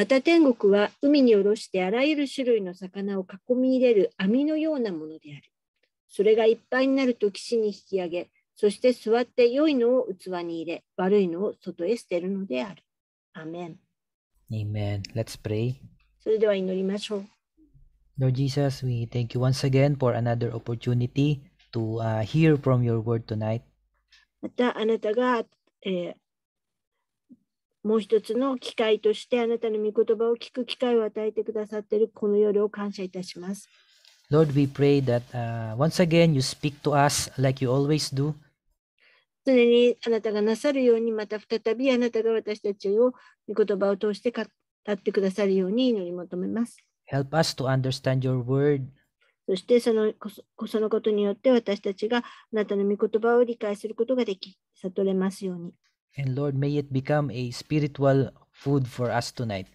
また天国は海に下ろしてあらゆる種類の魚を囲み入れる網のようなものである。それがいっぱいになると岸に引き上げ、そして座って良いのを器に入れ、悪いのを外へ捨てるのである。アメン。Amen. Let's pray. それでは祈りましょう。Lord Jesus, we thank you once again for another opportunity to hear from your word tonight. またあなたが、もう一つの機会としてあなたの御言葉を聞く機会を与えてくださっているこの夜を感謝いたします。Lord, we pray that once again you speak to us like you always do. 常にあなたがなさるように、また再びあなたが私たちを御言葉を通して語ってくださるように祈り求めます。Help us to understand your word. そしてそのことによって私たちがあなたの御言葉を理解することができ、悟れますように。And Lord, may it become a spiritual food for us tonight.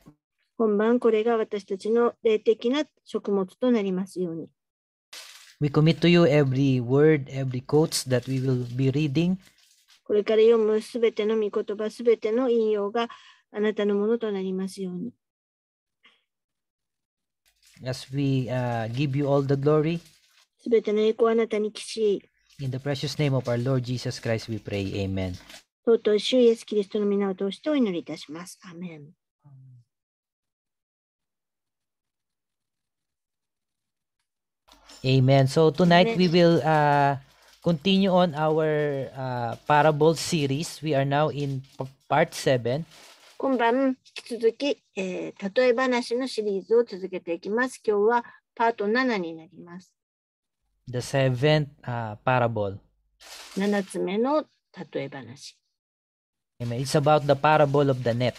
今晩これが私たちの霊的な食物となりますように。We commit to you every word, every quotes that we will be reading. これから読むすべての御言葉、すべての引用があなたのものとなりますように。As we give you all the glory. すべての栄光をあなたに期し、In the precious name of our Lord Jesus Christ we pray. Amen. 尊い主イエスキリストの皆を通してお祈りいたします。アメン。Amen. So tonight we will continue on our parable series. We are now in part 7. 今晩引き続き、例え話のシリーズを続けていきます。今日はパート7になります。The seventh parable. 7つ目の例え話。Amen. It's about the parable of the net.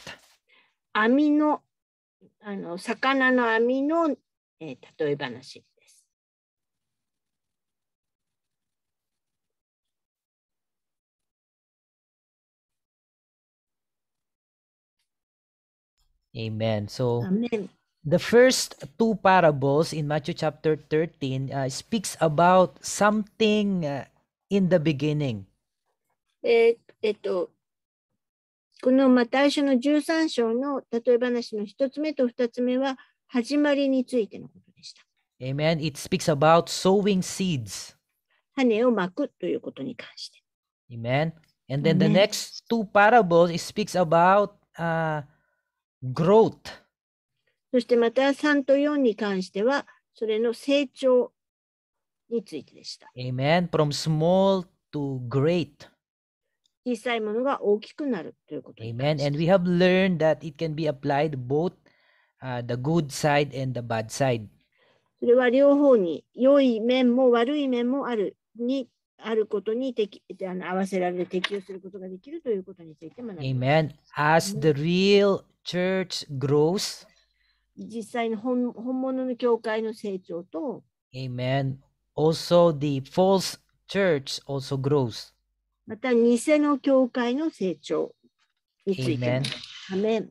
網の、魚の網の、例え話です。Amen. So, Amen. the first two parables in Matthew chapter 13 speaks about something in the beginning. このマタイ書の13章の例え話の1つ目と2つ目は始まりについてのことでした。Amen. It speaks about sowing seeds. 種をまくということに関して。Amen. And then the next two parables, it speaks about growth. そしてまた3と4に関してはそれの成長についてでした。Amen. From small to great. 小さいものが大きくなるということに関して。Amen. And we have learned that it can be applied both the good side and the bad side. それは両方に良い面も悪い面もあることに合わせられる適用することができるということについて学びます。Amen. As the real church grows, 実際の本物の教会の成長と、Amen. Also the false church also grows. また偽の教会の成長について。アメン。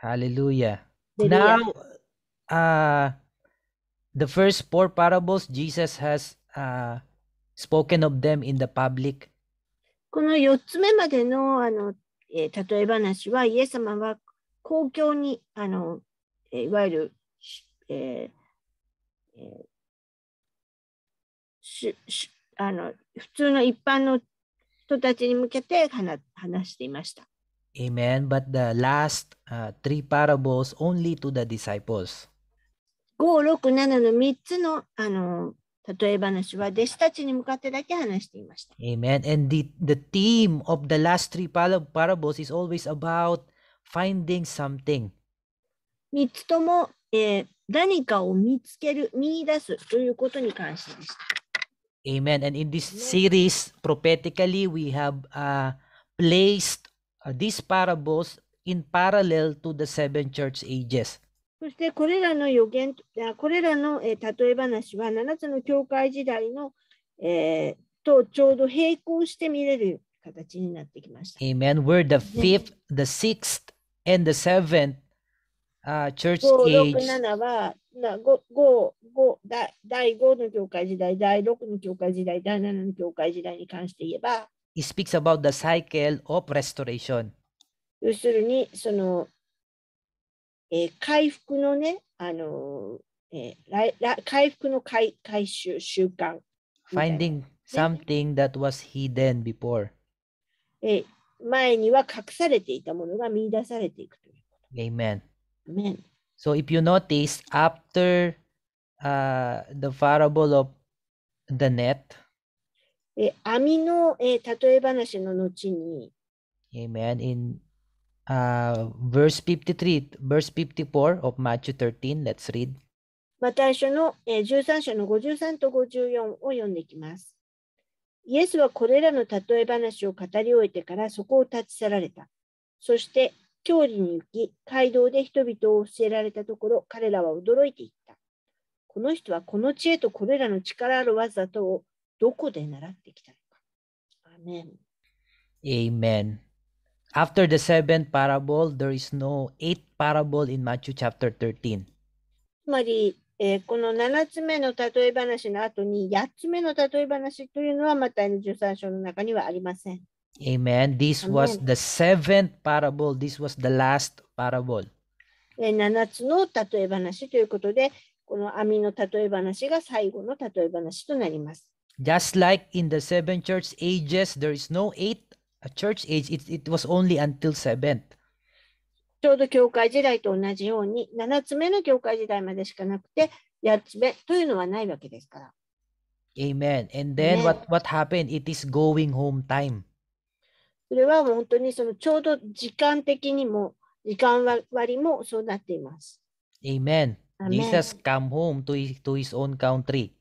Hallelujah. Now, the first four parables, Jesus has spoken of them in the public. この4つ目までの例え話は、イエス様は公共にいわゆる、普通の一般の人たちに向けて話していました。Amen. But the last three parables only to the disciples. 5、6、7の3つの例え話は弟子たちに向かってだけ話していました。Amen. And the theme of the last three parables is always about finding something. 3つとも、何かを見つける、見出すということに関してでした。Amen. And in this series, prophetically, we have placed these parables in parallel to the 7 church ages. そしてこれらの例え話は7つの教会時代の、とちょうど並行して見れる形になってきました。Amen. Where the 5th, the 6th, and the 7th church 5、6、age. 7は第5の教会時代、第6の教会時代、第7の教会時代に関して言えば、It speaks about the cycle of restoration. 要するにその回復のね、回復の回収、習慣。Finding something that was hidden before. 前には隠されていたものが見出されていくということ。Amen. Amen. So if you notice, after the parable of the net, 網の、例え話の後に、amen, in verse 53, verse 54 of Matthew 13, let's read. マタイ書の13章の53と54を読んでいきます。イエスはこれらの例え話を語り終えてからそこを立ち去られた。そして郷里に行き、街道で人々を教えられたところ、彼らは驚いていった。この人はこの知恵とこれらの力ある技とをどこで習ってきたのか。アメン。Amen. After the seventh parable, there is no eighth parable in Matthew chapter 13. つまり、この7つ目の例え話の後に8つ目の例え話というのはマタイの13章の中にはありません。Amen. This was the seventh parable. This was the last parable. 7つの例え話ということで、この網の例え話が最後の例え話となります。Just like in the seven church ages, there is no eighth church age. It was only until seventh. ちょうど教会時代と同じように、7つ目の教会時代までしかなくて、8つ目というのはないわけですから。Amen. And then what happened? It is going home time. それは本当にそのちょうど時間的にも、時間割もそうなっています。Amen. Jesus come home to his own country.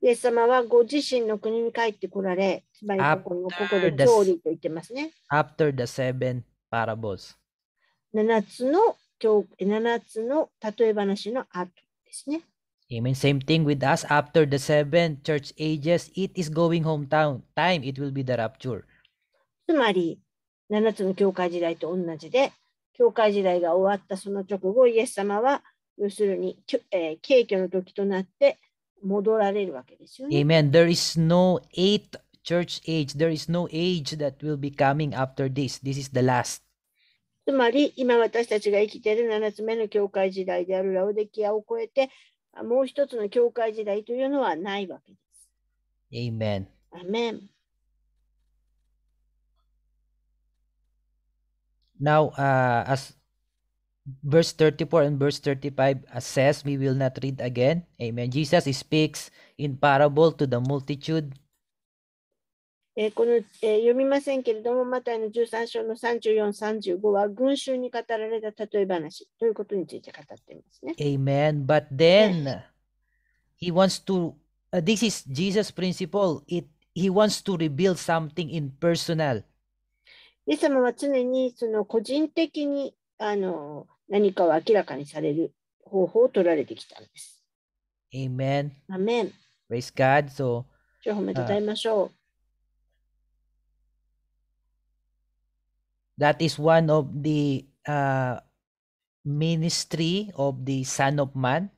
イエス様はご自身の国に帰ってこられ、つまりここで郷里と言ってますね。After the seven parables. 7つの例え話の後ですね。Amen. Same thing with us. After the seven church ages, it is going hometown. Time, it will be the rapture. つまり、7つの教会時代と同じで、教会時代が終わったその直後、イエス様は、要するに、景挙の時となって戻られるわけですよね。Amen. There is no eighth church age. There is no age that will be coming after this. This is the last. つまり、今私たちが生きている7つ目の教会時代であるラオデキアを超えて、もう一つの教会時代というのはないわけです。Amen. Amen. Now, as verse 34 and verse 35 says, we will not read again. Amen. Jesus speaks in parable to the multitude. この、読みませんけれども、マタイの13章の34、35は群衆に語られた例え話ということについて語っていますね。Amen. But then, he wants to, this is Jesus' principle. He wants to reveal something impersonal. イエス様は常にその個人的に何かを明らかにされる方法を取られてきたんです。Amen. Amen. Praise God. So, 主を褒めたたえましょう。that is one of the ministry of the Son of Man.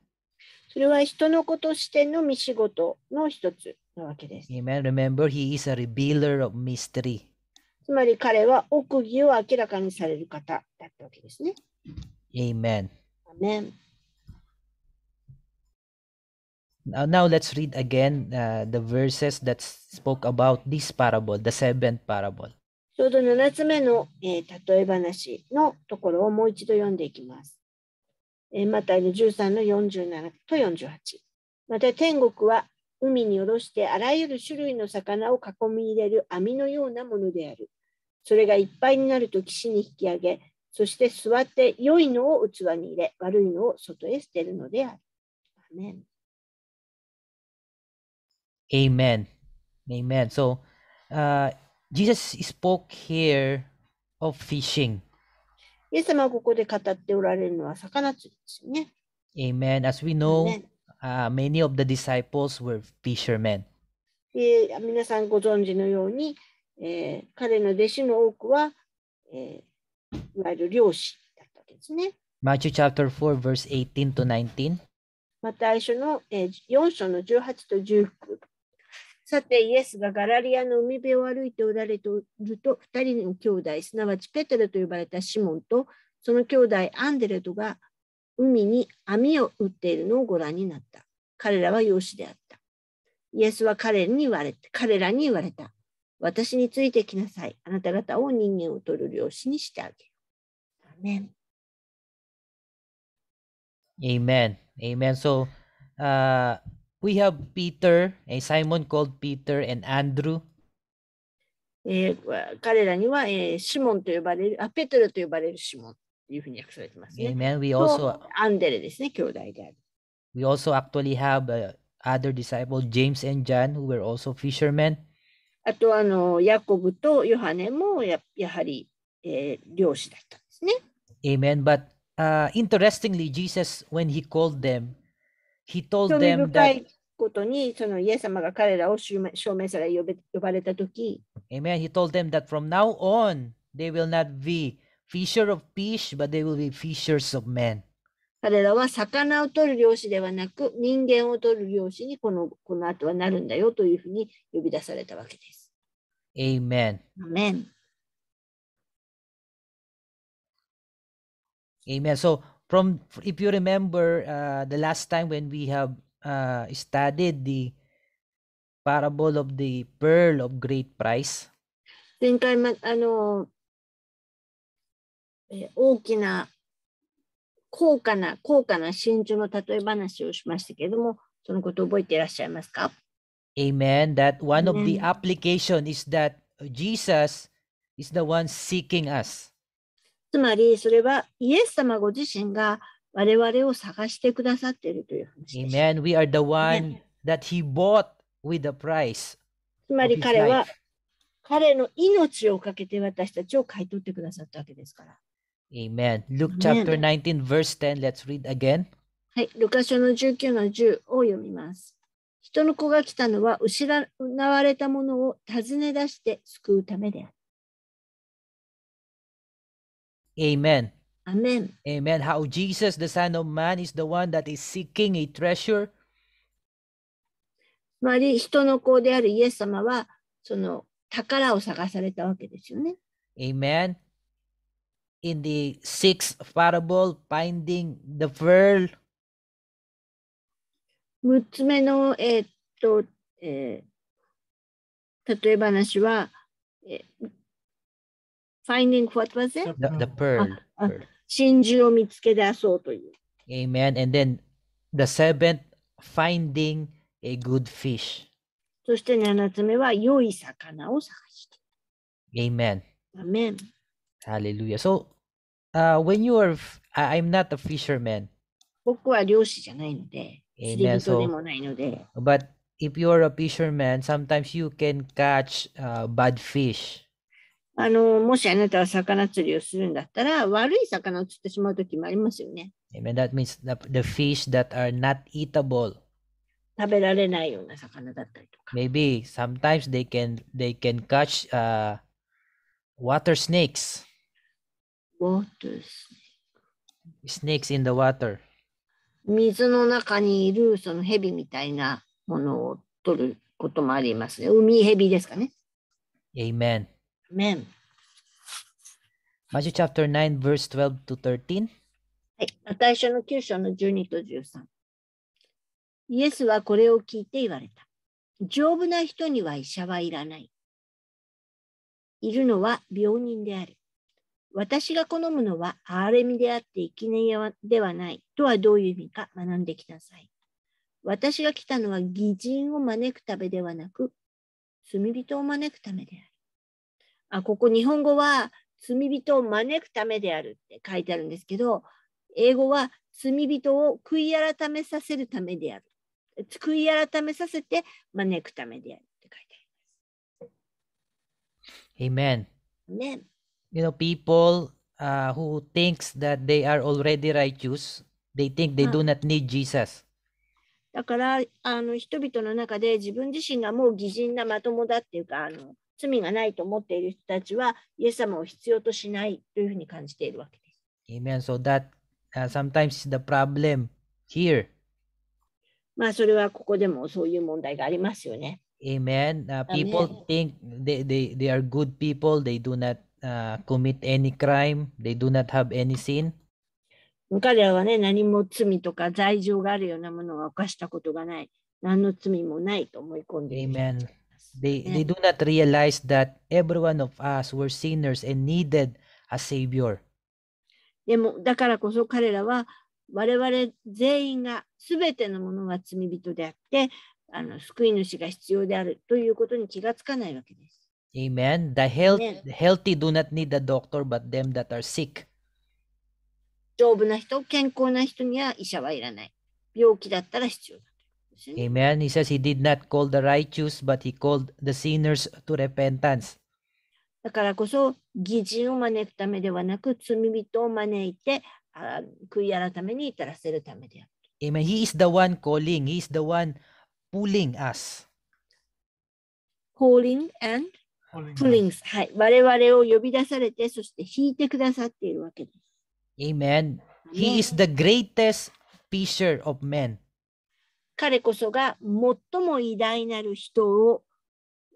それは人の子としての見仕事の一つなわけです。Amen. Remember, he is a revealer of mystery. つまり彼は奥義を明らかにされる方だったわけですね。Amen. Amen. Now let's read again the verses that spoke about this parable, the seventh parable. ちょうど7つ目の、例え話のところをもう一度読んでいきます。マタイの13の47と48。また天国は海に下ろしてあらゆる種類の魚を囲み入れる網のようなものである。それがいっぱいになると岸に引き上げ、そして座って良いのを器に入れ、悪いのを外へ捨てるのである。アメン。Amen. Amen. So, Jesus spoke here of fishing. イエス様はここで語っておられるのは魚釣りですよね。Amen. As we know, many of the disciples were fishermen. 皆さんご存知のように、彼の弟子の多くは、いわゆる漁師だったわけですね。Matthew chapter 4 verse 18 to 19. マタイ書の、4章の18と19。さて、イエスがガラリアの海辺を歩いておられると、2人の兄弟、すなわちペテロと呼ばれたシモンと、その兄弟アンデレとが海に網を打っているのをご覧になった。彼らは漁師であった。イエスは彼らに言われた。私についてきなさい。あなた方を人間を取る漁師にしてあげる。アメン。Amen. Amen. So, we have Peter, a Simon called Peter and Andrew. 彼らには、シモンと呼ばれる、ペトロと呼ばれるシモンというふうに訳されてますね。Amen. とアンデレですね、兄弟である。We also actually have other disciples, James and John, who were also fishermen. あとヤコブとヨハネもやはり、漁師だったんですね。Amen. But interestingly, Jesus, when he called them, he told 興味 them 深 that, いことに、そのイエス様が彼らを証明され呼ばれたとき、Amen, he told them that from now on, they will not be fisher of fish, but they will be fishers of men. 彼らは魚を取る漁師ではなく、人間を取る漁師にこの後はなるんだよというふうに呼び出されたわけです。Amen. Amen. Amen. So, if you remember the last time when we have studied the parable of the pearl of great price, 前回大きな高価な真珠の例え話をしましたけれども、そのことを覚えていらっしゃいますか？ Amen. That one of the Amen. application is that Jesus is the one seeking us. つまり、それはイエス様ご自身が我々を探してくださっているという話です。Amen. We are the one that He bought with the price つま of り His 彼は life. 彼の命をかけて私たちを買い取ってくださったわけですから。Amen. Luke Amen. chapter 19 verse 10. Let's read again. はい、ルカ書の19の10を読みます。人の子が来たのは失われたものを尋ね出して救うためである。Amen. Amen. Amen. How Jesus, the Son of Man, is the one that is seeking a treasure. つまり人の子であるイエス様はその宝を探されたわけですよね。Amen. In the sixth parable, finding the pearl. 6つ目の、例え話は、finding what was it? The pearl. 真珠を見つけ出そうという。Amen. And then the seventh, finding a good fish. そして7つ目は良い魚を探して。Amen. Amen. Hallelujah. So, when you are, I'm not a fisherman. 僕は漁師じゃないので、釣り Amen. 人で So, もないので、but if you are a fisherman, sometimes you can catch bad fish. もしあなたは魚釣りをするんだったら、悪い魚を釣ってしまうときもありますよね。Amen. That means the fish that are not eatable. 食べられないような魚だったりとか。Maybe sometimes they can catch water snakes. Snakes in the water. 水の中にいるその蛇みたいなものを取ることもありますね。海蛇ですかね。Amen. Amen. Matthew chapter 9 verse 12 to 13. はい。マタイ書の9章の12と13。イエスはこれを聞いて言われた。丈夫な人には医者はいらない。いるのは病人である。私が好むのは憐れみであって生贄ではないとはどういう意味か学んできなさい。私が来たのは義人を招くためではなく、罪人を招くためである。ここ日本語は罪人を招くためであるって書いてあるんですけど、英語は罪人を悔い改めさせるためである。悔い改めさせて招くためであるって書いてあります。Amen. Amen. You know, people who thinks that they are already righteous, they think they do not need Jesus. だから人々の中で自分自身がもう義人なまともだっていうか罪がないと思っている人たちはイエス様を必要としないというふうに感じているわけです。Amen. So that sometimes the problem here. まあそれはここでもそういう問題がありますよね。Amen. People think they are good people. They do not commit any crime. They do not have any sin. 彼らはね、何も罪とか罪状があるようなものは犯したことがない。何の罪もないと思い込んでいる人たち Amen. がいます。 They do not realize that every one of us were sinners and needed a savior. でも、だからこそ彼らは我々全員が全てのものが罪人であって、救い主が必要であるということに気がつかないわけです。Amen. The Amen. healthy do not need a doctor, but them that are sick. 丈夫な人、健康な人には医者はいらない。病気だったら必要だということですよね。Amen. He says he did not call the righteous, but he called the sinners to repentance. だからこそ、義人を招くためではなく、罪人を招いて、悔い改めに至らせるためである。Amen. He is the one calling. He is the one pulling us. calling and pulling. はい。我々を呼び出されて、そして引いてくださっているわけです。Amen. He is the greatest fisher of men. 彼こそが最も偉大なる人を、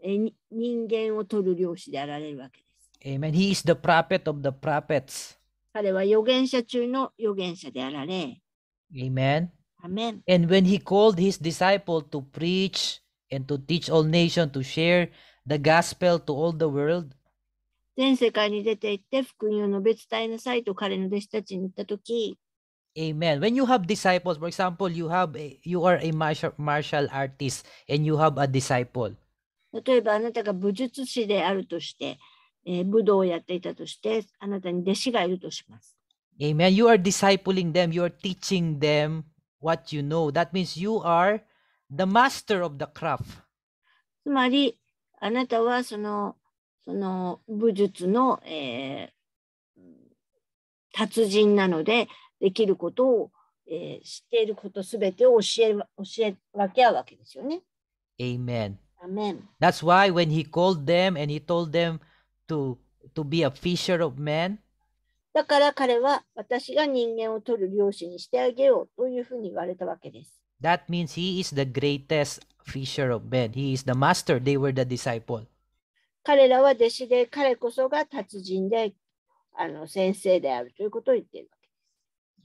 人間を取る漁師であられるわけです。Amen. He is the prophet of the prophets. 彼は預言者中の預言者であられ。Amen. Amen. And when he called his disciple to preach and to teach all nations to share the gospel to all the world, 全世界に出て行って福音を述べ伝えなさいと彼の弟子たちに言ったとき、Amen. When you have disciples, for example, you are a martial artist and you have a disciple. 例えばあなたが武術師であるとして、武道をやっていたとして、あなたに弟子がいるとします。Amen. You are discipling them. You are teaching them what you know. That means you are the master of the craft. つまり、あなたはその武術の、達人なので、できることを、知っていることすべてを教え分け合うわけですよね。Amen. Amen. That's why when he called them and he told them to be a fisher of men, だから彼は私が人間を取る漁師にしてあげようというふうに言われたわけです。that means he is the greatest fisher of men. He is the master. They were the disciple. 彼らは弟子で、彼こそが達人で、先生であるということを言っているわけ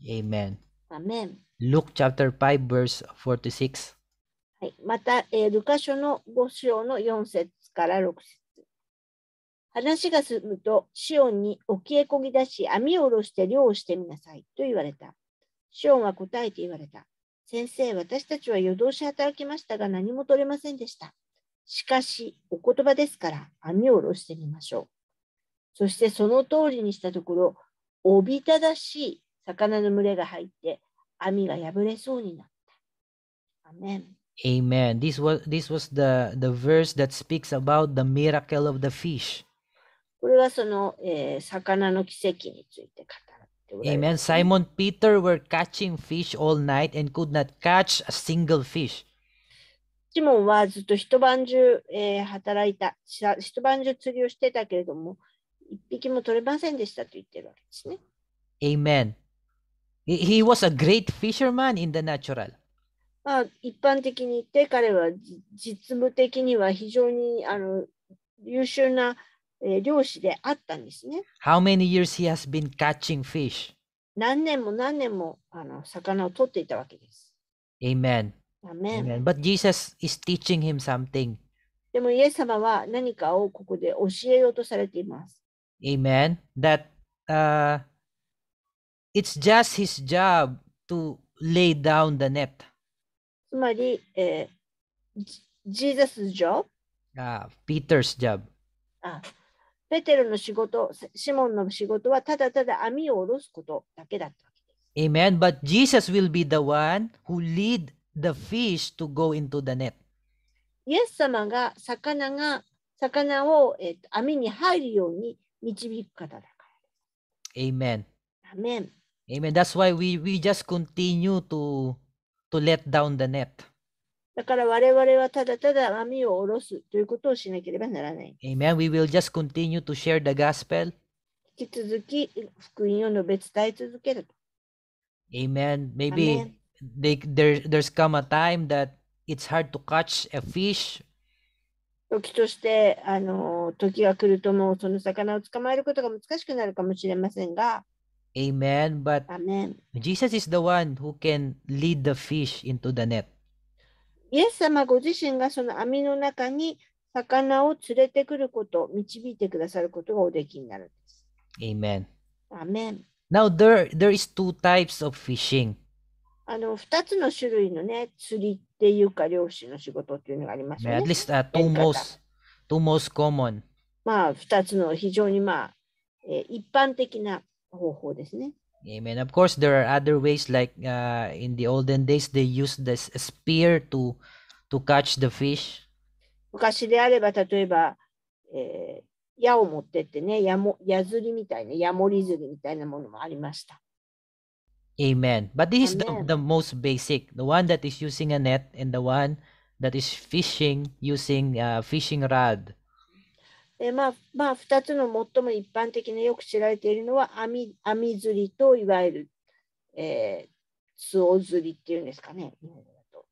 です。Amen. Amen. Luke chapter 5 verse 46. はい、また、ルカ書の5章の4節から6節。話が済むと、シオンに沖へこぎ出し、網を下ろして漁をしてみなさいと言われた。シオンは答えて言われた。先生、私たちは夜通し働きましたが何も取れませんでした。しかし、お言葉ですから網を下ろしてみましょう。そしてその通りにしたところ、おびただしい魚の群れが入って、網が破れそうになった。アメン。Amen. This was the verse that speaks about the miracle of the fish. これはその、魚の奇跡について語っておられま Amen. すね。 Simon Peter were catching fish all night and could not catch a single fish. シモンはずっと一晩中、働いた、一晩中釣りをしてたけれども、一匹も取れませんでしたと言ってるわけですね。Amen. He was a great fisherman in the natural. まあ、一般的に言って彼は実務的には非常に優秀な、漁師であったんですね。How many years he has been catching fish? 何年も何年も魚を取っていたわけです。Amen. アメン。 Amen. But Jesus is teaching him something. でもイエス様は何かをここで教えようとされています。Amen. That it's just his job to lay down the net. つまり、Jesus' job、Peter's job. ペテロの仕事、シモンの仕事はただただ網を下ろすことだけだったわけです。Amen. But Jesus will be the one who lead the fish to go into the net. イエス様が魚を、網に入るように導く方だか Amen. ら。アメン。Amen. That's why we just continue to let down the net. だから我々はただただ網を下ろすということをしなければならない。Amen. We will just continue to share the gospel. 引き続き福音を述べ伝え続けると。Amen. Maybe there's come a time that it's hard to catch a fish. 時として時が来るともうその魚を捕まえることが難しくなるかもしれませんが、Amen. But アメン。 Jesus is the one who can lead the fish into the net. イエス様ご自身がその網の中に魚を連れてくること、導いてくださることがおできになるんです。Amen. アメン。Now there is two types of fishing. 2つの種類のね、釣りっていうか漁師の仕事っていうのがありますよ At ね。 least やり方。 two most common. まあ、2つの非常に一般的な方法ですね。Amen. Of course, there are other ways like in the olden days they used this spear to catch the fish. 昔であれば、例えば、矢を持ってってね、矢釣りみたいな、矢盛り釣りみたいなものもありました。Amen. But this is Amen. the most basic. The one that is using a net and the one that is fishing using a fishing rod. 2つの最も一般的なよく知られているのは網釣りといわゆる、巣を釣りっていうんですかね。日本語だと。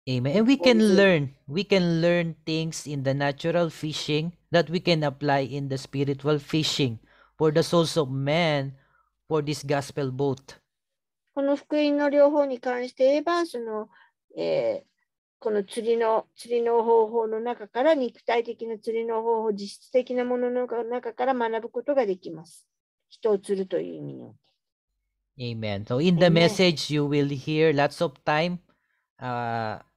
Amen. And we can learn things in the natural fishing that we can apply in the spiritual fishing for the souls of man for this gospel boat. この福音の両方に関して言えば、この釣りの方法の中から肉体的な釣りの方法、実質的なものの中から学ぶことができます。人を釣るという意味において。Amen. So in the Amen. message, you will hear lots of time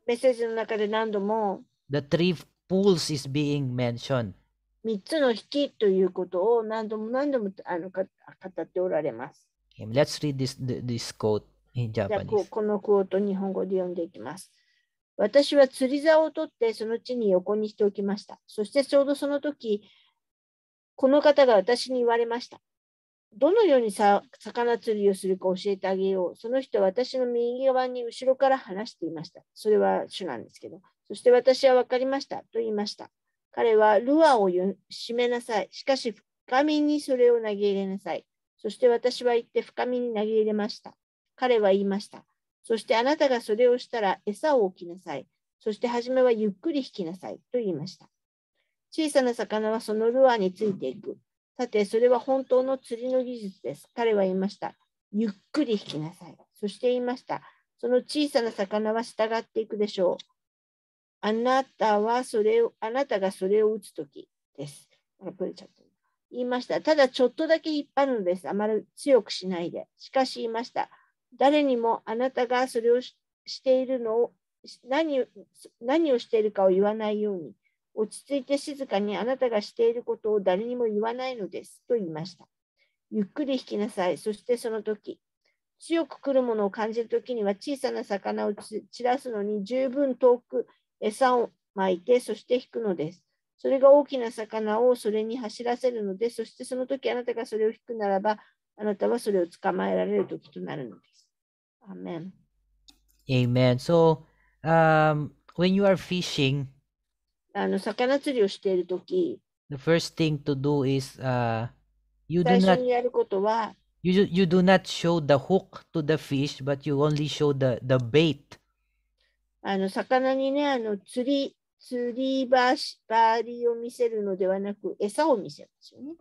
メッセージの中で何度も the three pools is being mentioned. 3つの引きということを何度も語っておられます。Let's read this quote in じゃあ Japanese. このクオート日本語で読んでいきます。私は釣り竿を取ってその地に横にしておきました。そしてちょうどその時、この方が私に言われました。どのように魚釣りをするか教えてあげよう。その人は私の右側に後ろから話していました。それは主なんですけど。そして私は分かりましたと言いました。彼はルアーを締めなさい。しかし深みにそれを投げ入れなさい。そして私は言って深みに投げ入れました。彼は言いました。そしてあなたがそれをしたら餌を置きなさい。そして初めはゆっくり引きなさいと言いました。小さな魚はそのルアーについていく。さて、それは本当の釣りの技術です。彼は言いました。ゆっくり引きなさい。そして言いました。その小さな魚は従っていくでしょう。あなたがそれを打つときです。言いました。ただちょっとだけ引っ張るのです。あまり強くしないで。しかし言いました。誰にもあなたがそれをしているのを何をしているかを言わないように。落ち着いて静かにあなたがしていることを誰にも言わないのですと言いました。ゆっくり引きなさい。そしてその時、強く来るものを感じるときには小さな魚を散らすのに十分遠く餌をまいて、そして引くのです。それが大きな魚をそれに走らせるので、そしてその時あなたがそれを引くならば、あなたはそれを捕まえられる時となるのです。アーメン。Amen. So, when you are fishing, 魚釣りをしているとき、 the first thing to do is you do 最初 not にやることは、you do not show the hook to the fish, but you only show the bait. 魚にね、釣り針を見せるのではなく、餌を見せますよね。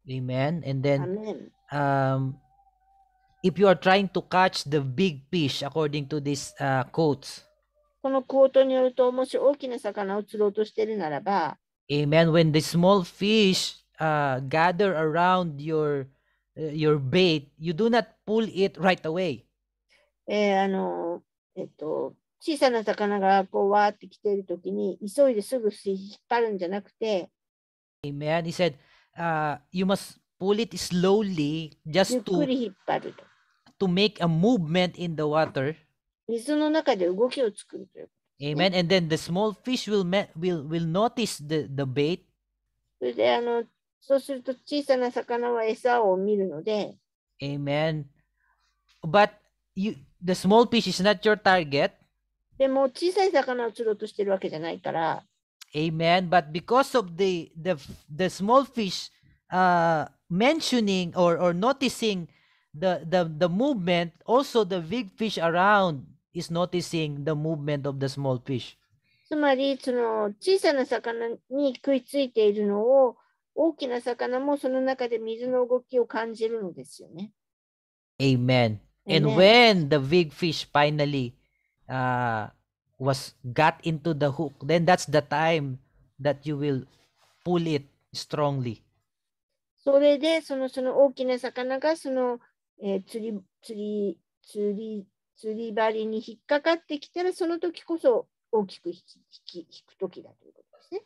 Amen. And ア then メン。 if you are trying to catch the big fish, according to these quotes, このクォートによると、もし大きな魚を釣ろうとしているならば、amen, when the small fish gather around your bait, you do not pull it right away. 小さな魚がこうわーって来ているときに、急いですぐ引っ張るんじゃなくて、Amen. He said, you must pull it slowly ゆっ just くり引っ張ると。 to make a movement in the water. 水の中で動きを作るという。Amen. And then the small fish will notice the bait. それでそうすると小さな魚は餌を見るので、Amen. But the small fish is not your target. でも小さい魚を釣ろうとしているわけじゃないから、Amen. But because of the small fish mentioning or noticing the movement, also the big fish around is noticing the movement of the small fish. つまりその小さな魚に食いついているのを大きな魚もその中で水の動きを感じるのですよね。Amen. And Amen. when the big fish finally got into the hook, then that's the time that you will pull it strongly. それで、その大きな魚が釣り針に引っかかってきたら、その時こそ大きく引く時だということですね。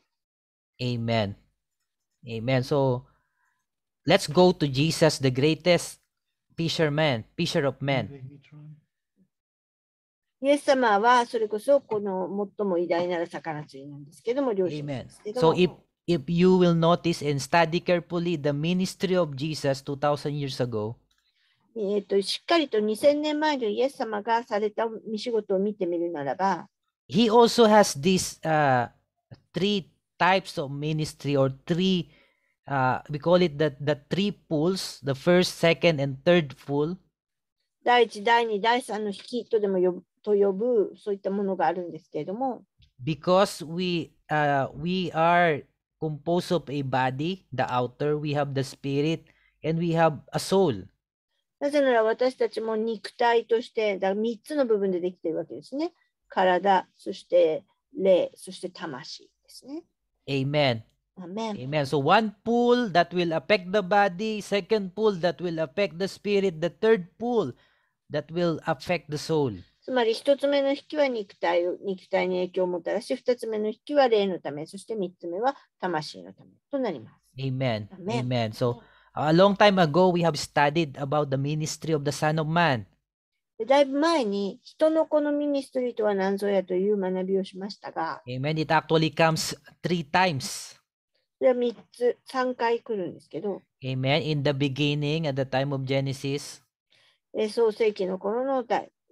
Amen. Amen. So, let's go to Jesus, the greatest fisher of men. イエス様はそれこそこの最も偉大なる魚釣りなんですけども、漁師なんですけど So も。if you will notice and study carefully the ministry of Jesus 2000 years ago, しっかりと2000年前のイエス様がされた見仕事を見てみるならば、he also has these three types of ministry or three we call it the three pools, the first, second, and third pool. 第1、第2、第3の引きとでも呼ぶそういったものがあるんですけれども、Because we are composed of a body, the outer, we have the spirit, and we have a soul. なぜなら私たちも肉体として、3つの部分でできているわけですね。体、そして霊、そして魂ですね。Amen. Amen. Amen. So one pool that will affect the body, second pool that will affect the spirit, the third pool that will affect the soul. つまり1つ目の引きは肉体に影響をもたらし、2つ目の引きは霊のため、そして3つ目は魂のためとなります。Amen. Amen. Amen. So a long time ago, we have studied about the ministry of the Son of Man. だいぶ前に人の子のミニストリーとは何ぞやという学びをしましたが、Amen. It actually comes 3 times. それは3回来るんですけど、Amen. In the beginning, at the time of Genesis. 創世記の頃の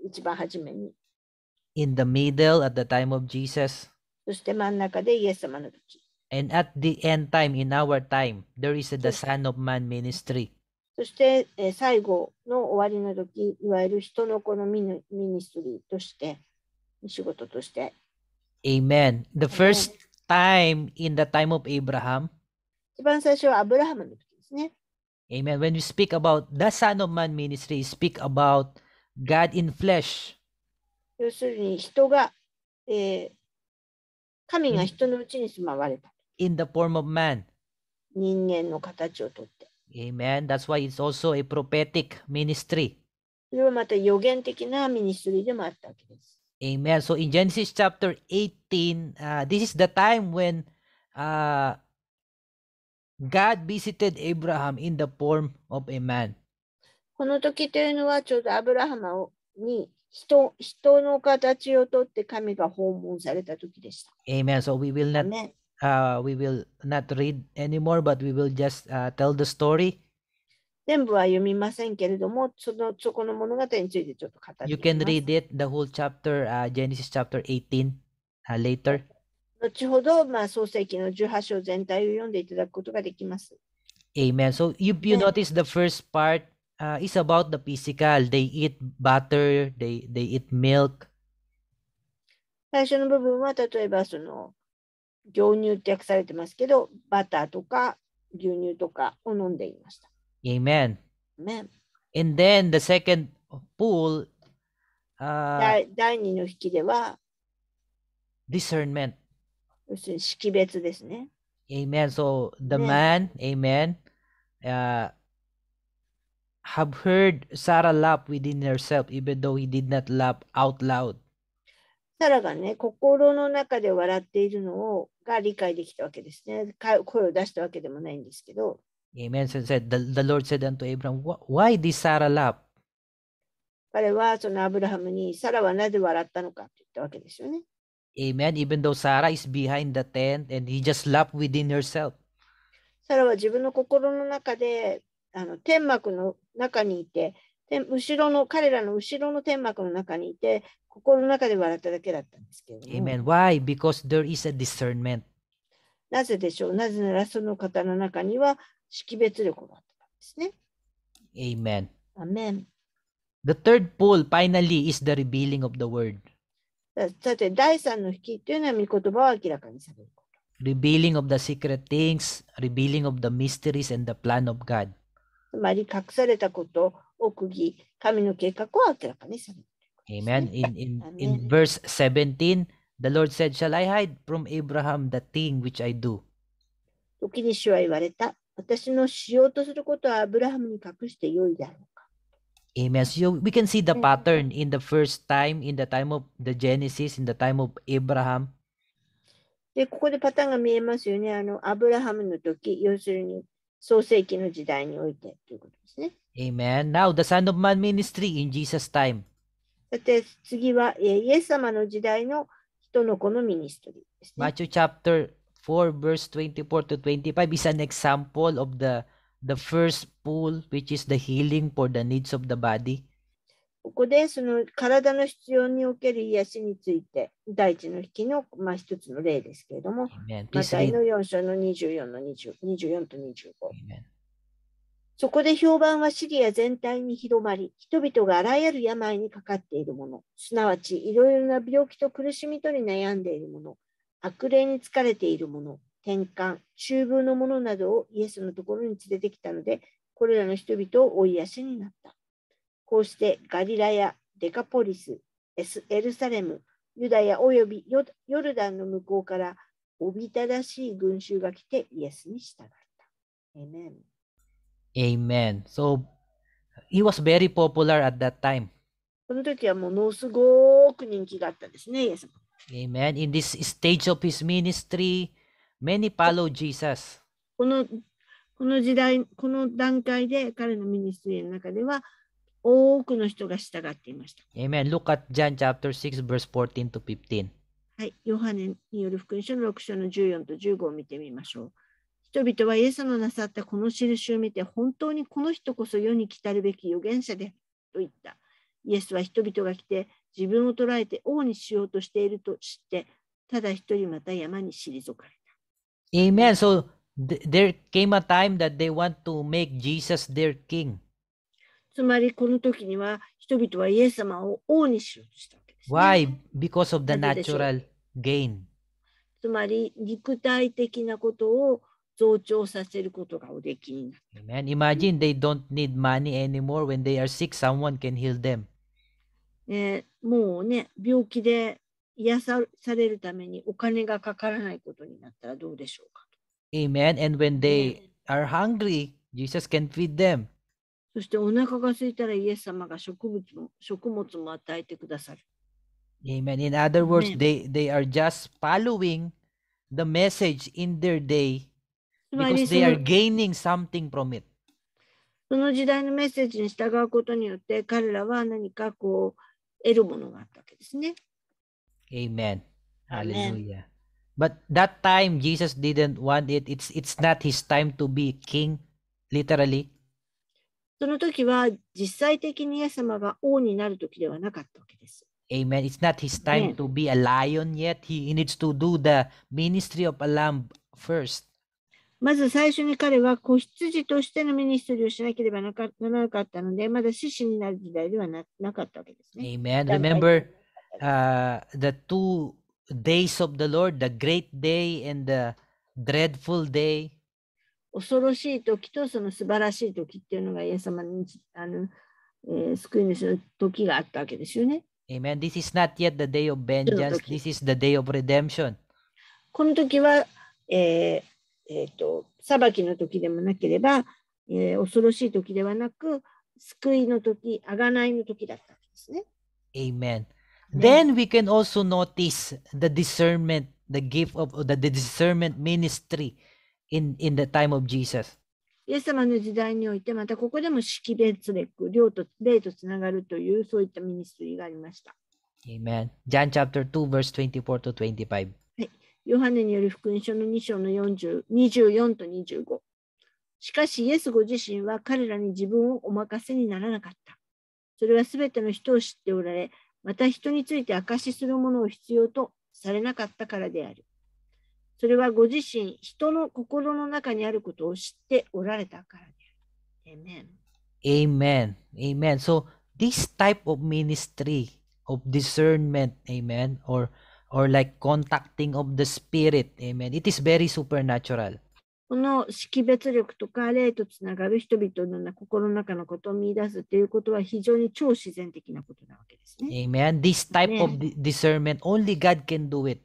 一番初めに。In the middle, at the time of Jesus. そして真ん中でイエス様の時。And at the end time, in our time, there is the Son of Man ministry. そして、最後の終わりの時、いわゆる人の子のミニストリーとして、仕事として。Amen. The first time in the time of Abraham. 一番最初はアブラハムの時ですね。Amen. When we speak about the Son of Man ministry, we speak about God in flesh. 要するに人が、神が人のうちに住まわれた。In the form of man. 人間の形をとって。Amen. That's why it's also a prophetic ministry. それはまた予言的なミニストリーでもあったわけです。Amen. So in Genesis chapter 18, this is the time when God visited Abraham in the form of a man. この時というのはちょうどアブラハムに人の形をとって神が訪問された時でした。Amen. So we will not read anymore, but we will just tell the story. 全部は読みませんけれども、そこの物語についてちょっと語っていきます。You can read it, the whole chapter, Genesis chapter 18, later. 後ほど、創世記の18章全体を読んでいただくことができます。Amen. So if you notice the first part is about the physical. They eat butter, they eat milk. 最初の部分は例えば牛乳って訳されてますけど、バターとか牛乳とかを飲んでいました。Amen. Amen. And then the second pool, 第2の引きでは discernment. 要するに識別ですね。Amen. So the man, amen, have heard Sarah laugh within herself, even though he did not laugh out loud. サラがね、心の中で笑っているのが理解できたわけですね。声を出したわけでもないんですけど。Amen. So the Lord said unto Abraham, why did Sarah laugh? 彼はそのアブラハムにサラはなぜ笑ったのかって言ったわけですよね。Amen. Even though Sarah is behind the tent and he just laughed within herself. サラは自分の心の中で天幕の中にいて、彼らの後ろの天幕の中にいて、心の中で笑っただけだったんですけれども。Amen. Why? Because there is a discernment. なぜでしょう。なぜならその方の中には識別力があったんですね。Amen. Amen. The third pole finally is the revealing of the word. さて、第3の引きというのは御言葉を明らかにされること。Revealing of the secret things, revealing of the mysteries and the plan of God. つまり隠されたこと、奥義、神の計画を明らかにされる。Amen. In Amen. verse 17, the Lord said, Shall I hide from Abraham the thing which I do? 時に主は言われた。私のしようとすることはアブラハムに隠してよいだろうか。Amen. So we can see the pattern in the first time, in the time of the Genesis, in the time of Abraham. で、ここでパターンが見えますよね。アブラハムの時、要するに創世記の時代においてということですね。Amen. Now, the Son of Man ministry in Jesus' time. さて、次はイエス様の時代の人の子のミニストリーですね。Matthew chapter 4, verse 24 to 25 is an example of the first pool, which is the healing for the needs of the body. ここでその体の必要における癒しについて、第一の引きの、一つの例ですけれども、 Amen. マ Please タイ read. の4章の24の20 24と25。 Amen. そこで評判はシリア全体に広まり、人々があらゆる病にかかっているもの、すなわちいろいろな病気と苦しみとに悩んでいるもの、悪霊に疲れているもの、転換、中風のものなどをイエスのところに連れてきたので、これらの人々をお癒しになった。こうしてガリラヤ、デカポリス、エルサレム、ユダヤおよびヨルダンの向こうからおびただしい群衆が来てイエスに従った。Amen. Amen. So, he was very popular at that time. この時はものすごく人気があったんですね、イエス様。Amen. In this stage of his ministry, many followed Jesus. この時代、この段階で彼のミニストリーの中では多くの人が従っていました。Amen. Look at John chapter 6, verse 14 to 15. はい、ヨハネによる福音書の6章の14と15を見てみましょう。人々はイエスのなさったこの印を見て、本当にこの人こそ世に来たるべき預言者でと言った。イエスは人々が来て自分を捕らえて王にしようとしていると知って、ただ一人また山に退かれた。Amen. So, there came a time that they want to make Jesus their king. つまりこの時には人々はイエス様を王にしようとしたわけですね。Why? Because of the なぜでしょう？ natural gain. つまり肉体的なことを増長させることがおできになる。Amen. Imagine they don't need money anymore. When they are sick, someone can heal them. もうね、病気で癒されるためにお金がかからないことになったらどうでしょうか。Amen. And when they are hungry, Jesus can feed them. そしてお腹が空いたらイエス様が食物も与えてくださる。Amen. In other words, Amen. they are just following the message in their day つまり because they are gaining something from it. その時代のメッセージに従うことによって彼らは何かこう得るものがあったわけですね。Amen. Amen. Hallelujah. But that time, Jesus didn't want it. It's not his time to be king, literally. その時は実際的にイエス様が王になる時ではなかったわけです。Amen. It's not his time Amen. to be a lion yet. He needs to do the ministry of a lamb first. まず最初に彼は子羊としてのミニストリーをしなければならなかったので、まだ獅子になる時代ではなかったわけですね。Amen. Remember the 2 days of the Lord, the great day and the dreadful day. 恐ろしい時とその素晴らしい時っていうのがイエス様に救い主の時があったわけですよね。Amen. This is not yet the day of vengeance. This is the day of redemption. この時は、裁きの時でもなければ、恐ろしい時ではなく、救いの時、贖いの時だったわけですね。Amen. Then we can also notice the discernment, the gift of the discernment ministry in the time of Jesus. イエス様の時代において、またここでも識別力、霊とつながるという、そういったミニストリーがありました。Amen. John chapter 2, verse 24 to 25. ヨハネによる福音書の2章の24と25。しかし、イエスご自身は彼らに自分をお任せにならなかった。それはすべての人を知っておられ、また人について証しするものを必要とされなかったからである。それはご自身、人の心の中にあることを知っておられたからである。Amen. Amen. Amen. So this type of ministry of discernment, amen, or like contacting of the spirit, amen, it is very supernatural. この識別力とか霊とつながる人々の心の中のことを見出すということは非常に超自然的なことなわけですね。Amen. This type of discernment, only God can do it.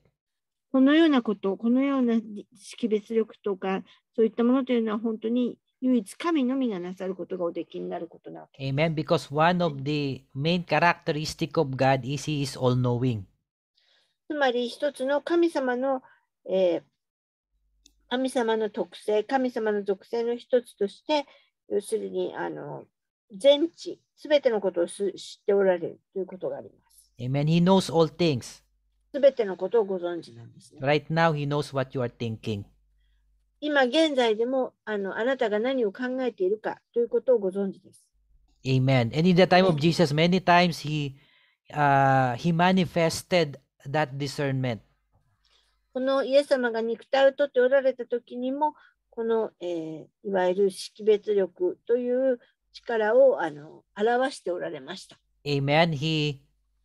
このようなこと、このような識別力とか、そういったものというのは本当に唯一神のみがなさることがおできになることなわけです。Amen. Because one of the main characteristic of God is He is all-knowing. つまり一つの神様の、神様の特性、神様の属性の一つとして、要するに全知、すべてのことを知っておられるということがあります。Amen. He knows all things. すべてのことをご存知なんですね。Right now, He knows what you are thinking. 今現在でもあなたが何を考えているかということをご存知です。Amen. And in the time of Jesus, many times He manifested that discernment. このイエス様が肉体をとっておられた時にも、この、いわゆる識別力という力を表しておられました。Amen. He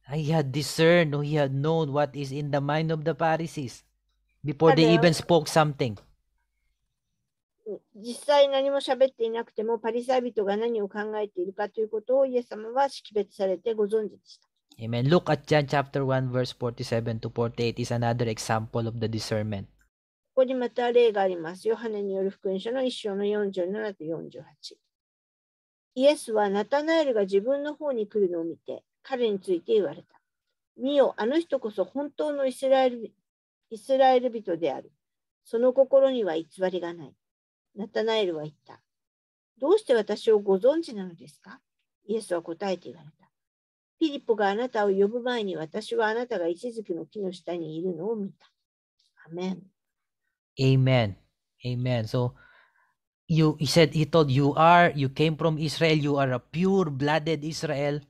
had discerned, or he had known what is in the mind of the Pharisees before they even spoke something. 実際何も喋っていなくても、パリサイ人が何を考えているかということをイエス様は識別されてご存知でした。Amen. Look at John chapter 1 verse 47 to 48 is another example of the discernment. ここにまた例があります。ヨハネによる福音書の1章の47と48。イエスはナタナエルが自分の方に来るのを見て、彼について言われた。見よ、あの人こそ本当のイスラエル人である。その心には偽りがない。ナタナエルは言った。どうして私をご存知なのですか？イエスは答えて言われた。ピリポがあなたを呼ぶ前に私はあなたがイチジクの木の下にいるのを見た。アメン。Amen. Amen. So, he told you came from Israel, you are a pure-blooded Israel.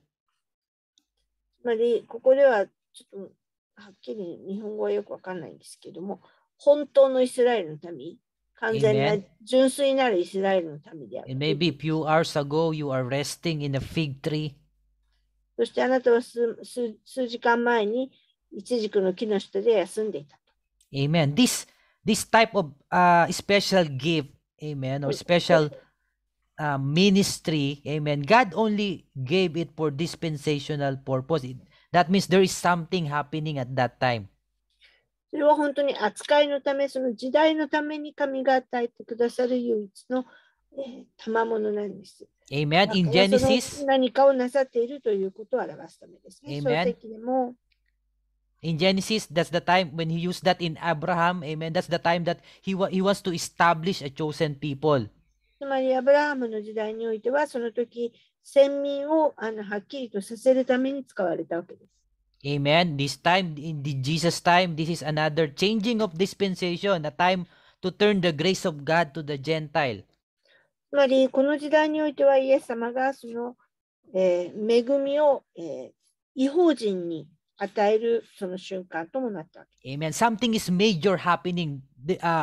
つまり、ここではちょっとはっきり日本語はよくわかんないんですけども、本当のイスラエルの民、完全な純粋なるイスラエルの民である。And maybe a few hours ago, you are resting in a fig tree. そしてあなたは数時間前にイチジクの木の下で休んでいた。Amen. This type of special gift, amen, or special ministry, amen, God only gave it for dispensational purpose. That means there is something happening at that time. それは本当に扱いのため、その時代のために神が与えてくださる唯一の賜物なんです。Amen. In Genesis, 何かをなさっているということを表すためですね。Amen. 書籍でもIn Genesis, that's the time when he used that in Abraham. Amen. That's the time that he wants to establish a chosen people. つまりアブラハムの時代においては、その時、先民をはっきりとさせるために使われたわけです。Amen. This time, in Jesus' time, this is another changing of dispensation, a time to turn the grace of God to the Gentile. つまり、この時代においては、イエス様がその、恵みを、異邦人に与えるその瞬間ともなったわけ。Amen. Something is major happening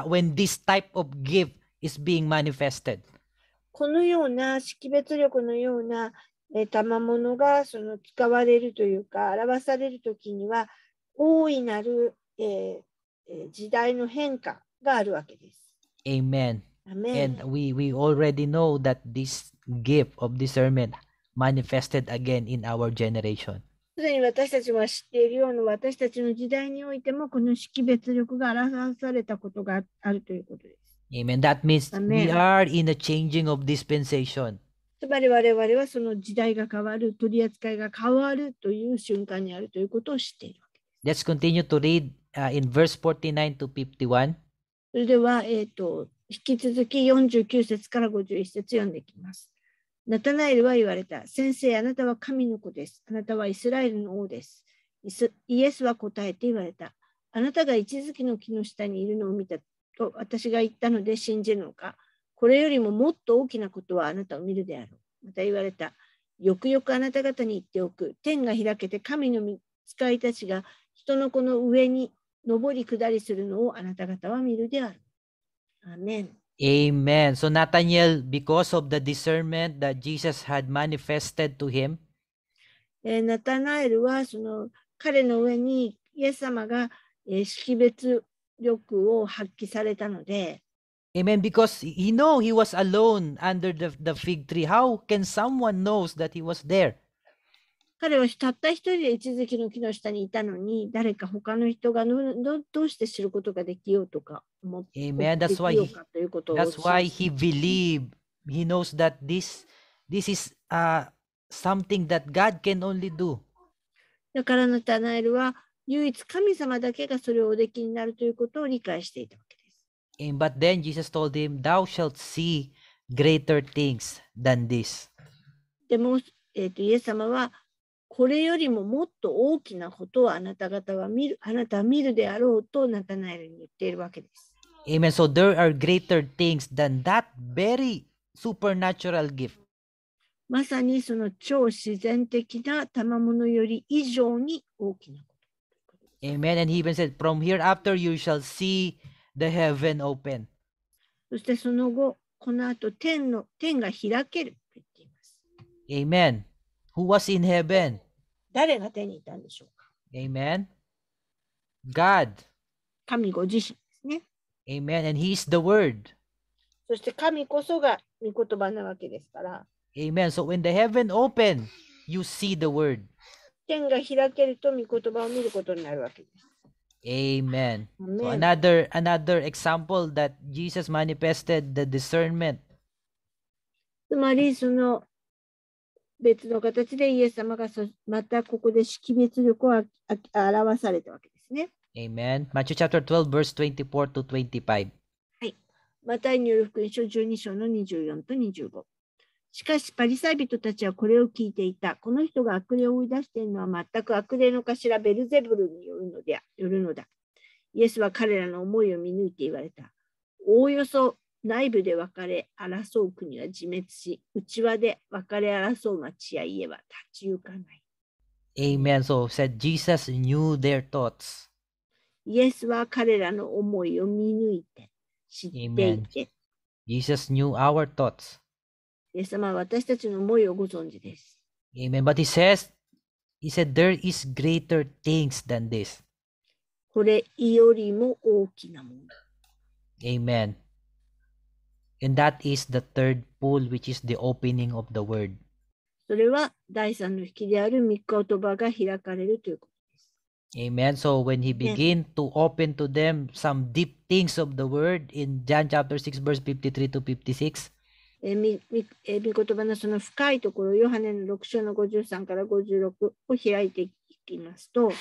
when this type of gift is being manifested. このような識別力のような賜物がその使われるというか表されるときには大いなる、時代の変化があるわけです。Amen. Amen. And we already know that this gift of discernment manifested again in our generation. すでに私たちは知っているような私たちの時代においてもこの識別力が表されたことがあるということです。Amen. That means we are in a changing of dispensation. つまり我々はその時代が変わる、取り扱いが変わるという瞬間にあるということを知っているわけです。Let's continue to read in verse 49 to 51. それでは、引き続き49節から51節読んでいきます。ナタナエルは言われた。先生、あなたは神の子です。あなたはイスラエルの王です。イエスは答えて言われた。あなたが一月の木の下にいるのを見たと私が言ったので信じるのか。これよりももっと大きなことはあなたを見るであろう。また言われた。よくよくあなた方に言っておく。天が開けて神の使いたちが人の子の上に上り下りするのをあなた方は見るである。アーメン。Amen. So Nathanael, because of the discernment that Jesus had manifested to him, ナタナエルはその彼の上にイエス様が識別力を発揮されたので、Amen. Because he know he was alone under the fig tree. How can someone knows that he was there? 彼はたった一人で一時の木の下にいたのに、誰か他の人がどうして知ることができようとか、Amen. で That's き why よう he かということを that's why he believed. He knows that this is something that God can only do. だからナタナエルは唯一神様だけがそれをおできになるということを理解していたわけです。But then Jesus told him, "Thou shalt see greater things than this." でも、イエス様はこれよりももっと大きなことをあなた方は見る、あなたは見るであろうとナタナエルに言っているわけです。Amen. So there are greater things than that very supernatural gift. まさにその超自然的な賜物より以上に大きなこと。Amen. And he even said, "From hereafter you shall see the heaven open." そしてその後、この後天が開けると言っています。Amen. Who was in heaven? 誰が天にいたんでしょうか？ Amen. God. 神ご自身ですね。Amen. And He's the Word. そして神こそが御言葉なわけですから。Amen. So when the heaven open, you see the Word. 天が開けると御言葉を見ることになるわけです。Amen. So Amen. another example that Jesus manifested the discernment. つまりその別の形でイエス様がまたここで識別力を表されたわけですね。Amen. Matthew chapter 12 verse 24 to 25. はい。マタイによる福音書12章の24と25。しかしパリサイ人たちはこれを聞いていた。この人が悪霊を追い出しているのは全く悪霊の頭ベルゼブルによるのだ。イエスは彼らの思いを見抜いて言われた。おおよそ内部で分かれ争う国は自滅し、内輪で分かれ争う町や家は立ち行かない。Amen. So said Jesus knew their thoughts. イエスは彼らの思いを見抜いて知っていて。Jesus knew our thoughts. イエス様は私たちの思いをご存知です。Amen. But he said, there is greater things than this. これよりも大きなもの。Amen. And that is the third pool, which is the opening of the word. それは第三の引きである御言葉が開かれるということです。Amen. So when he began to open to them some deep things of the word in John chapter 6 verse 53 to 56. 御言葉のその深いところ、ヨハネの6章の53から56を開いていきますと、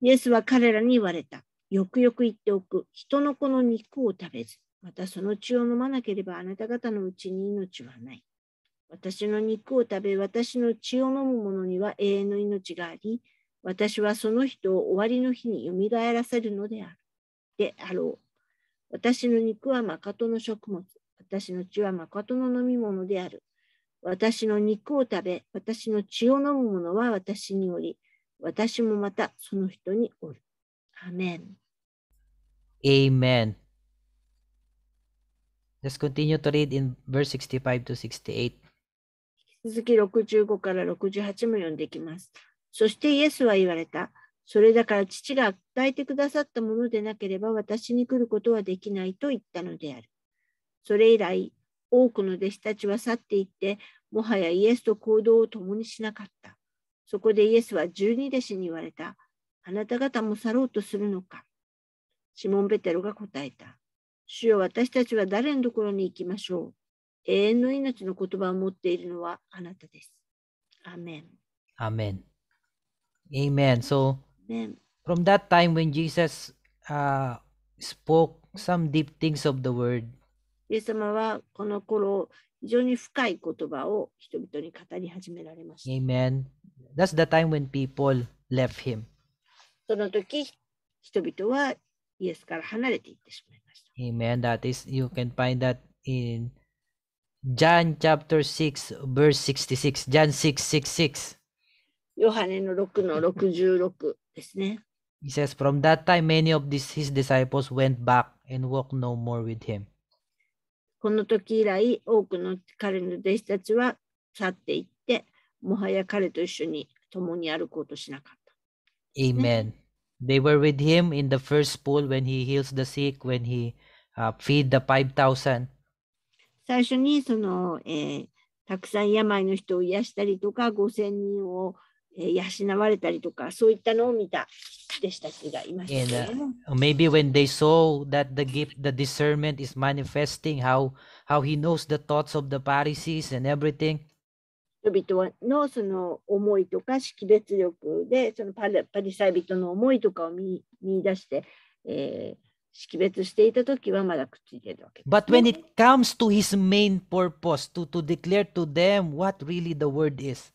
イエスは彼らに言われた。よくよく言っておく。人の子の肉を食べず、またその血を飲まなければあなた方のうちに命はない。私の肉を食べ、私の血を飲む者には永遠の命があり、私はその人を終わりの日によみがえらせるのであろう。私の肉は誠の食物。私の血は誠の飲み物である。私の肉を食べ、私の血を飲む者は私におり、私もまたその人におる。アメン。Amen. Let's continue to read in verse 65 to 68. 続き65から68も読んでいきます。そしてイエスは言われた。それだから父が与えてくださったものでなければ私に来ることはできないと言ったのである。それ以来、多くの弟子たちは去っていって、もはやイエスと行動を共にしなかった。そこでイエスは12弟子に言われた。あなた方も去ろうとするのか。シモン・ペテロが答えた。主よ、私たちは誰のところに行きましょう。永遠の命の言葉を持っているのはあなたです。アメン。Amen. Amen. So, Amen. from that time when Jesus spoke some deep things of the word, イエス様はこの頃、非常に深い言葉を人々に語り始められました。Amen. That's the time when people left him. その時、人々はイエスから離れていってしまいました。Amen. That is, you can find that in John chapter 6 verse 66. John 6:66. ヨハネの6の66ですね。He says, from that time, many of his disciples went back and walked no more with him. この時以来、多くの彼の弟子たちは去っていって、もはや彼と一緒に共に歩こうとしなかった。Amen. They were with him in the first pool when he heals the sick, when he feed the 5,000. 最初にたくさん病の人を癒したりとか、5000人を、養われたりとか、そういったのを見た弟子たちがいましたけれども、 Maybe when they saw that the gift, the discernment is manifesting, how he knows the thoughts of the Pharisees and everything. 人々のその思いとか識別力で、そのパリサイ人の思いとかを見出して、識別していたときはまだくっついているわけです、ね。But when it comes to his main purpose, to declare to them what really the word is,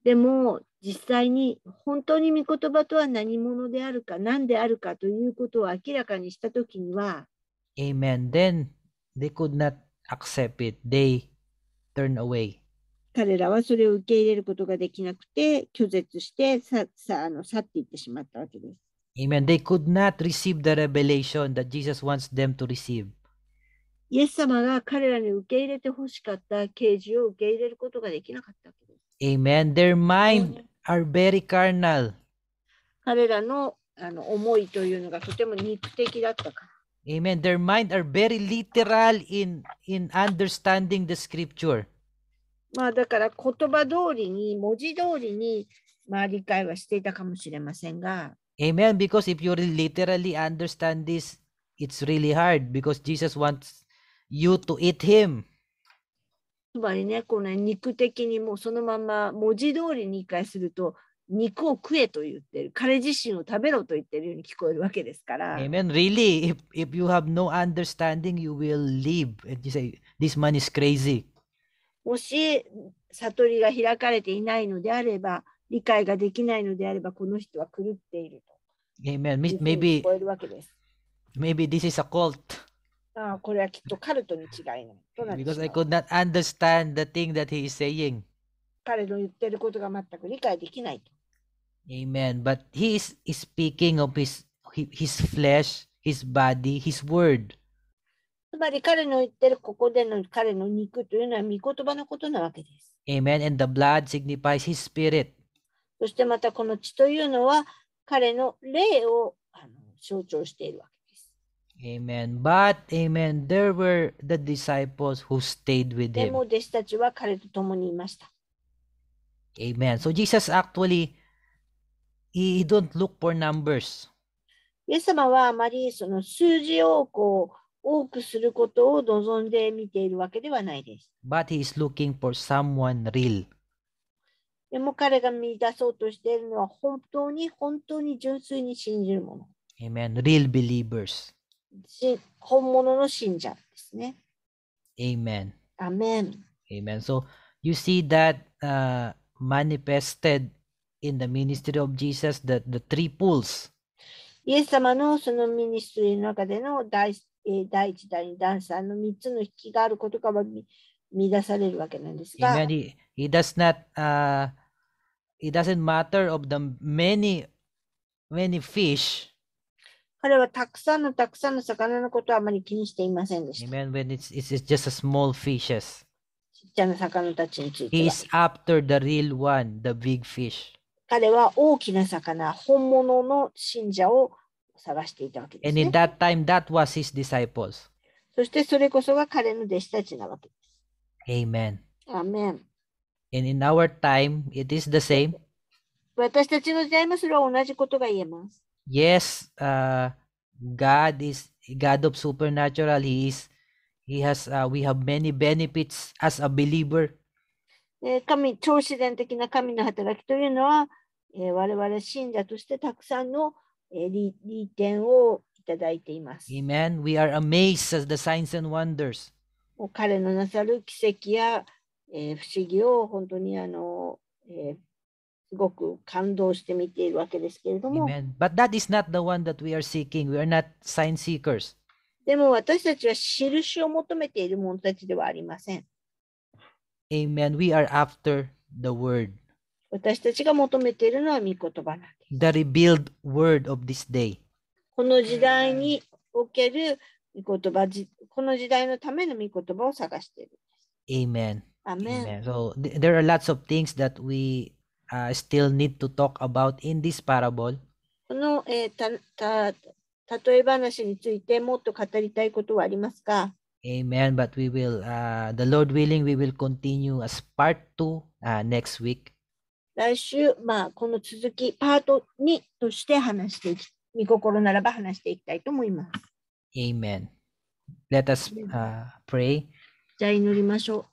でも実際に本当に御言葉とは何者であるか、何であるかということを明らかにしたときには、amen, then they could not accept it. They turn away. 彼らはそれを受け入れることができなくて、拒絶して去っていってしまったわけです。Amen. They could not receive the revelation that Jesus wants them to receive. イエス様が彼らに受け入れてほしかった啓示を受け入れることができなかったわけです。Amen. Their mind are very carnal. 彼らの思いというのがとても肉的だったから。Amen. Their mind are very literal in understanding the scripture. まあだから言葉通りに、文字通りに、理解はしていたかもしれませんが。Amen. Because if you literally understand this, it's really hard because Jesus wants you to eat him. つまりね、この肉的にもうそのまま文字通りに理解すると、肉を食えと言ってる、彼自身を食べろと言ってるように聞こえるわけですから。Amen. Really, if you have no understanding, you will leave and you say, this man is crazy. もし悟りが開かれていないのであれば、理解ができないのであれば、この人は狂っていると。Amen. 聞こえるわけです。Maybe this is a cult. これはきっとカルトに違いない。Because I could not understand the thing that he is saying. 彼の言ってることが全く理解できないと。Amen. But he is speaking of his flesh, his body, his word. つまり彼の言ってるここでの彼の肉というのは御言葉のことなわけです。Amen. And the blood signifies his spirit. そしてまたこの血というのは彼の霊を象徴しているわけです。Amen. But, amen, there were the disciples who stayed with で him. も弟子たちは彼と共にいました。Amen. So Jesus actually, he don't look for numbers. イエス様はあまりその数字を多くすることを望んで見ているわけではないです。But he is looking for someone real. でも彼が見出そうとしているのは本当に純粋に信じるもの。Amen. Real believers. 本物の信者ですね。Amen. アメン。Amen. So you see that manifested in the ministry of Jesus, the three pools. イエス様のそのミニストリーの中での第一、第二、第三の3つの引きがあることが見出されるわけなんですが、Amen. He does not, it doesn't matter of the many fish. 彼はたくさんの魚のことはあまり気にしていませんでした。Amen. When it's just a small fishes. ちっちゃな魚たちについて He は。is after the real one, the big fish. 彼は大きな魚、本物の信者を探していたわけです And in ね。that time, that was his disciples. そしてそれこそが彼の弟子たちなわけです。Amen. アーメン。And in our time, it is the same. 私たちの時代もそれは同じことが言えます。Yes, God is God of supernatural. We have many benefits as a believer. 超自然的な神の働きというのは、我々信者としてたくさんの、利点をいただいています。Amen. We are amazed at the signs and wonders. 彼のなさる奇跡や、不思議を本当にすごく感動して見ているわけですけれども、Amen. But that is not the one that we are seeking. We are not sign seekers. でも私たちは印を求めている者たちではありません。Amen. We are after the word. 私たちが求めているのは御言葉なんです。The revealed word of this day. この時代における御言葉、この時代のための御言葉を探している。Amen. Amen. So there are lots of things that we still need to talk about in this parable. この、例え話についてもっと語りたいことはありますか？ Amen. But we will, the Lord willing, we will continue as part 2 next week. 来週、この続き、パート2として話していき、御心ならば話していきたいと思います。Amen. Let us pray. じゃあ祈りましょ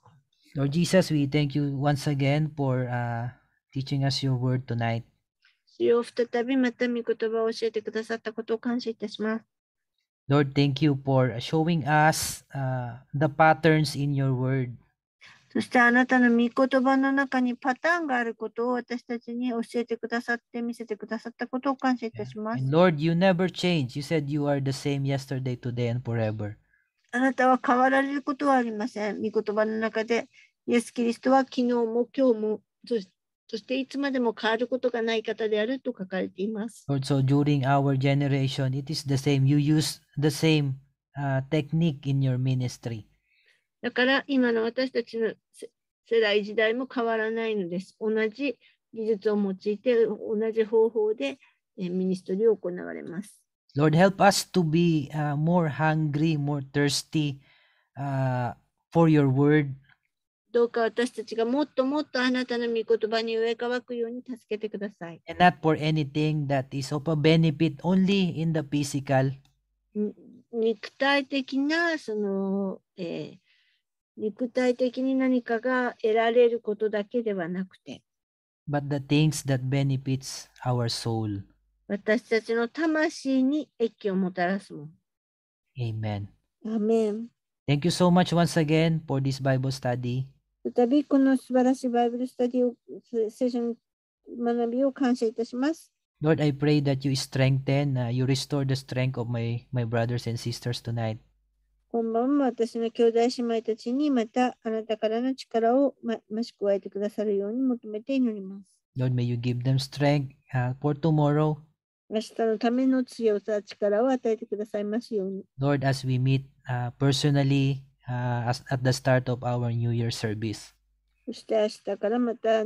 う。 Lord Jesus, we thank you once again for teaching us your word tonight. 主よ、再びまた御言葉を教えてくださったことを感謝いたします。Lord, thank you for showing us the patterns in your word. そしてあなたの御言葉の中にパターンがあることを私たちに教えてくださって見せてくださったことを感謝いたします。 And Lord, you never change. You said you are the same yesterday, today, and forever. あなたは変わられることはありません。御言葉の中で、イエス・キリストは昨日も今日も、そしていつまでも変わることがない方であると書かれています。Lord, so during our generation, it is the same. You use the same technique in your ministry. だから今の私たちの世代時代も変わらないのです。同じ技術を用いて同じ方法でミニストリーを行われます。Lord, help us to be more hungry, more thirsty for your word. どうか私たちがもっともっとあなたの御言葉に植え替くように助けてください。And not for anything that is of a benefit only in the physical. 肉体的な肉体的に何かが得られることだけではなくて、but the things that benefits our soul. 私たちの魂に益をもたらすもの。Amen. アメン。Thank you so much once again for this Bible study. 再びこの素晴らしいバイブルスタディを、聖書の学びを感謝いたします。Lord, I pray that you strengthen, you restore the strength of my brothers and sisters tonight. 今晩も私の兄弟姉妹たちにまたあなたからの力を増し加えてくださるように求めて祈ります。Lord, may you give them strength for tomorrow. 明日のための強さ、力を与えてくださいますように。Lord, as we meet personally at the start of our New Year service. そして明日からまた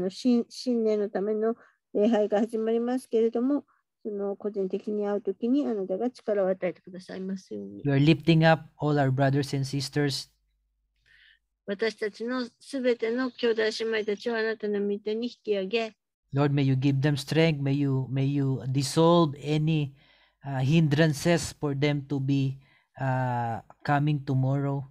新年のための礼拝が始まりますけれども、その個人的に会うときにあなたが力を与えてくださいますように。You are lifting up all our brothers and sisters. 私たちのすべての兄弟姉妹たちをあなたの御手に引き上げ、Lord, may you give them strength. May you dissolve any hindrances for them to be coming tomorrow.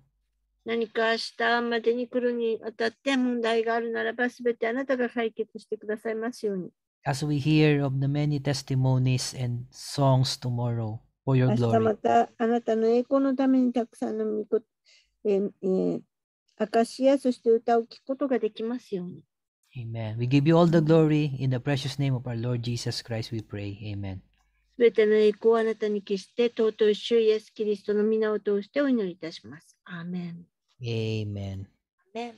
何か明日までに来るにあたって問題があるならば、すべてあなたが解決してくださいますように。As we hear of the many testimonies and songs tomorrow for your 明日 glory. またあなたの栄光のためにたくさんの証やそして歌を聴くことができますように。Amen. We give you all the glory in the precious name of our Lord Jesus Christ. We pray. Amen. すべての栄光をあなたに消して、尊い主イエス・キリストの皆を通してお祈りいたします。アーメン。Amen. アーメン。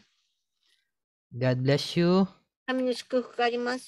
God bless you. 神の祝福があります。